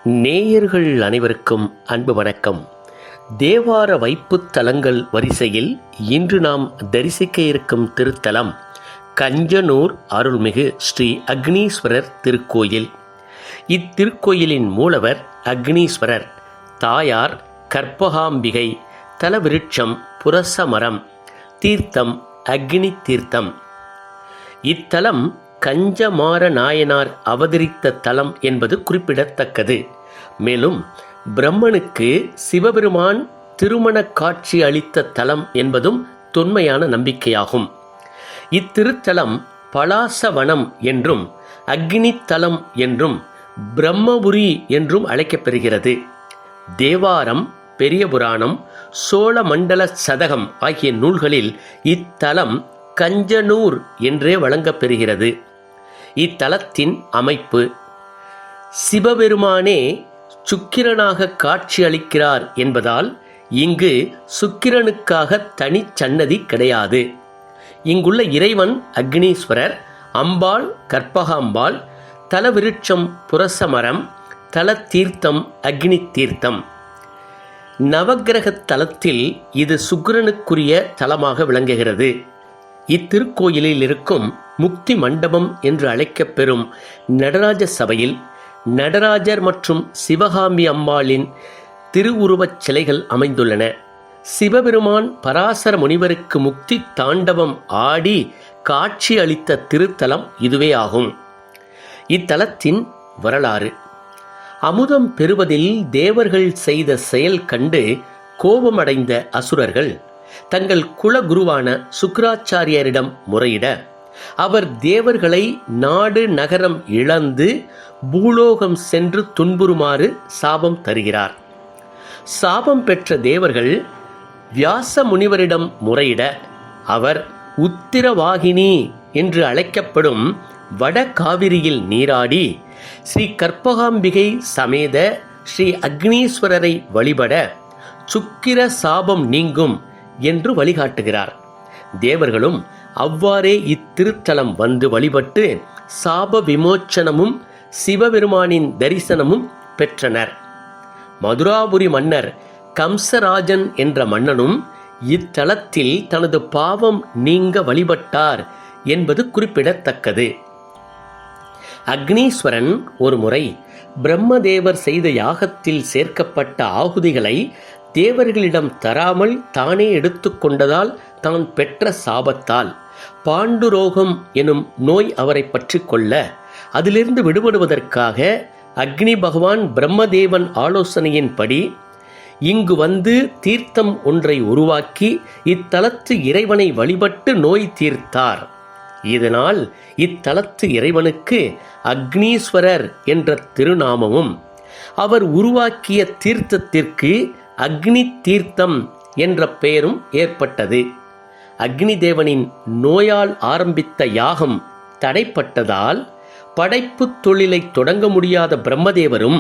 நேயர்கள் அனைவருக்கும் அன்பு வணக்கம். தேவார வைப்புத் தலங்கள் வரிசையில் இன்று நாம் தரிசிக்க இருக்கும் திருத்தலம் கஞ்சனூர் அருள்மிகு ஸ்ரீ அக்னீஸ்வரர் திருக்கோயில். இத்திருக்கோயிலின் மூலவர் அக்னீஸ்வரர், தாயார் கற்பகாம்பிகை, தலவிருட்சம் புரசமரம், தீர்த்தம் அக்னி தீர்த்தம். இத்தலம் கஞ்சமாற நாயனார் அவதரித்த தலம் என்பது குறிப்பிடத்தக்கது. மேலும் பிரம்மனுக்கு சிவபெருமான் திருமண காட்சி அளித்த தலம் என்பதும் தொன்மையான நம்பிக்கையாகும். இத்திருத்தலம் பலாசவனம் என்றும் அக்னித்தலம் என்றும் பிரம்மபுரி என்றும் அழைக்கப்பெறுகிறது. தேவாரம், பெரிய புராணம், சோழ மண்டல சதகம் ஆகிய நூல்களில் இத்தலம் கஞ்சனூர் என்றே வழங்கப்பெறுகிறது. இத்தலத்தின் அமைப்பு: சிவபெருமானே சுக்கிரனாக காட்சி அளிக்கிறார் என்பதால் இங்கு சுக்கிரனுக்காக தனி சன்னதி கிடையாது. இங்குள்ள இறைவன் அக்னீஸ்வரர், அம்பாள் கற்பகாம்பாள், தலவிருட்சம் புரசமரம், தல தீர்த்தம் அக்னி தீர்த்தம். நவக்கிரக தலத்தில் இது சுக்கிரனுக்குரிய தலமாக விளங்குகிறது. இத்திருக்கோயிலில் இருக்கும் முக்தி மண்டபம் என்று அழைக்கப்பெறும் நடராஜ சபையில் நடராஜர் மற்றும் சிவகாமி அம்பாளின் திருவுருவச் சிலைகள் அமைந்துள்ளன. சிவபெருமான் பராசர முனிவருக்கு முக்தி தாண்டவம் ஆடி காட்சி அளித்த திருத்தலம் இதுவே ஆகும். இத்தலத்தின் வரலாறு: அமுதம் பெறுவதில் தேவர்கள் செய்த செயல் கண்டு கோபமடைந்த அசுரர்கள் தங்கள் குலகுருவான சுக்கிராச்சாரியரிடம் முறையிட, அவர் தேவர்களை நாடு நகரம் இழந்து பூலோகம் சென்று துன்புறுமாறு சாபம் தருகிறார். சாபம் பெற்ற தேவர்கள் வியாச முனிவரிடம் முறையிட, அவர் உத்திரவாகினி என்று அழைக்கப்படும் வட காவிரியில் நீராடி ஸ்ரீ கற்பகாம்பிகை சமேத ஸ்ரீ அக்னீஸ்வரரை வழிபட சுக்கிர சாபம் நீங்கும் என்று வழிகாட்டுகிறார். தேவர்களும் அவ்வாறே இத்திருத்தலம் வந்து வழிபட்டு சாப விமோச்சனமும் சிவபெருமானின் தரிசனமும் பெற்றனர். மதுராபுரி மன்னர் கம்சராஜன் என்ற மன்னனும் இத்தலத்தில் தனது பாவம் நீங்க வழிபட்டார் என்பது குறிப்பிடத்தக்கது. அக்னீஸ்வரன் ஒருமுறை பிரம்மதேவர் செய்த யாகத்தில் சேர்க்கப்பட்ட ஆகுதிகளை தேவர்களிடம் தராமல் தானே எடுத்துக்கொண்டதால் தான் பெற்ற சாபத்தால் பாண்டுரோகம் எனும் நோய் அவரை பற்றி கொள்ள, அதிலிருந்து விடுபடுவதற்காக அக்னி பகவான் பிரம்மதேவன் ஆலோசனையின்படி இங்கு வந்து தீர்த்தம் ஒன்றை உருவாக்கி இத்தலத்து இறைவனை வழிபட்டு நோய் தீர்த்தார். இதனால் இத்தலத்து இறைவனுக்கு அக்னீஸ்வரர் என்ற திருநாமமும், அவர் உருவாக்கிய தீர்த்தத்திற்கு அக்னி தீர்த்தம் என்ற பெயரும் ஏற்பட்டது. அக்னி தேவனின் நோயால் ஆரம்பித்த யாகம் தடைப்பட்டதால் படைப்பு தொழிலை தொடங்க முடியாத பிரம்மதேவரும்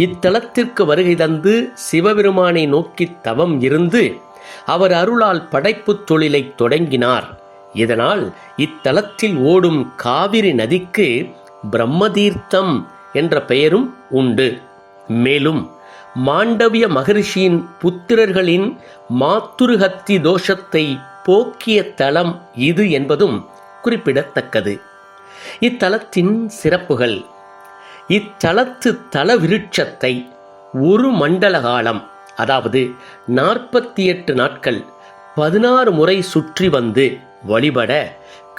இத்தலத்திற்கு வருகை தந்து சிவபெருமானை நோக்கி தவம் இருந்து அவர் அருளால் படைப்பு தொழிலை தொடங்கினார். இதனால் இத்தலத்தில் ஓடும் காவிரி நதிக்கு பிரம்மதீர்த்தம் என்ற பெயரும் உண்டு. மேலும் மாண்டவிய மகரிஷியின் புத்திரர்களின் மாத்துருஹத்தி தோஷத்தை போக்கிய தலம் இது என்பதும் குறிப்பிடத்தக்கது. இத்தலத்தின் சிறப்புகள்: இத்தலத்து தல விருட்சத்தை ஒரு மண்டல காலம், அதாவது 48 நாட்கள் 16 முறை சுற்றி வந்து வழிபட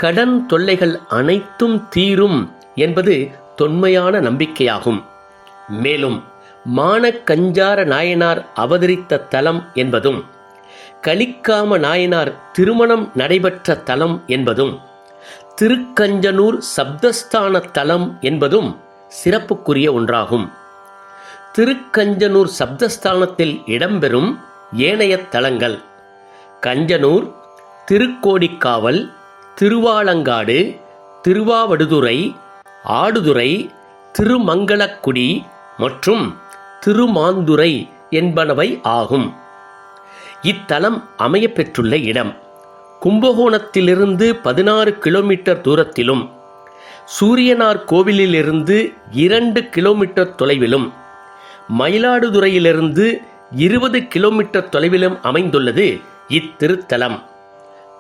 கடன் தொல்லைகள் அனைத்தும் தீரும் என்பது தொன்மையான நம்பிக்கையாகும். மேலும் மானக்கஞ்சார நாயனார் அவதரித்த தலம் என்பதும், கலிக்காம நாயனார் திருமணம் நடைபெற்ற தலம் என்பதும், திருக்கஞ்சனூர் சப்தஸ்தான தலம் என்பதும் சிறப்புக்குரிய ஒன்றாகும். திருக்கஞ்சனூர் சப்தஸ்தானத்தில் இடம்பெறும் ஏனைய தலங்கள்: கஞ்சனூர், திருக்கோடிக்காவல், திருவாலங்காடு, திருவாவடுதுறை, ஆடுதுறை, திருமங்கலக்குடி மற்றும் திருமாந்துறை என்பனவை ஆகும். இத்தலம் அமையப்பெற்றுள்ள இடம் கும்பகோணத்திலிருந்து 16 கிலோமீட்டர் தூரத்திலும், சூரியனார் கோவிலிலிருந்து 2 கிலோமீட்டர் தொலைவிலும், மயிலாடுதுறையிலிருந்து 20 கிலோமீட்டர் தொலைவிலும் அமைந்துள்ளது இத்திருத்தலம்.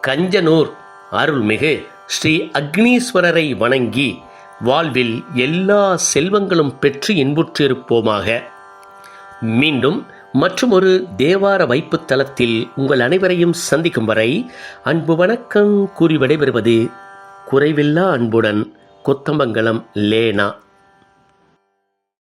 கஞ்சனூர் அருள்மிகு ஸ்ரீ அக்னீஸ்வரரை வணங்கி வாழ்வில் எல்லா செல்வங்களும் பெற்று இன்புற்றிருப்போமாக. மீண்டும் மற்றும் ஒரு தேவார வைப்புத் தலத்தில் உங்கள் அனைவரையும் சந்திக்கும் வரை அன்பு வணக்கம் கூறி விடைபெறுவது குறைவில்லா அன்புடன் கொத்தமங்கலம் லேனா.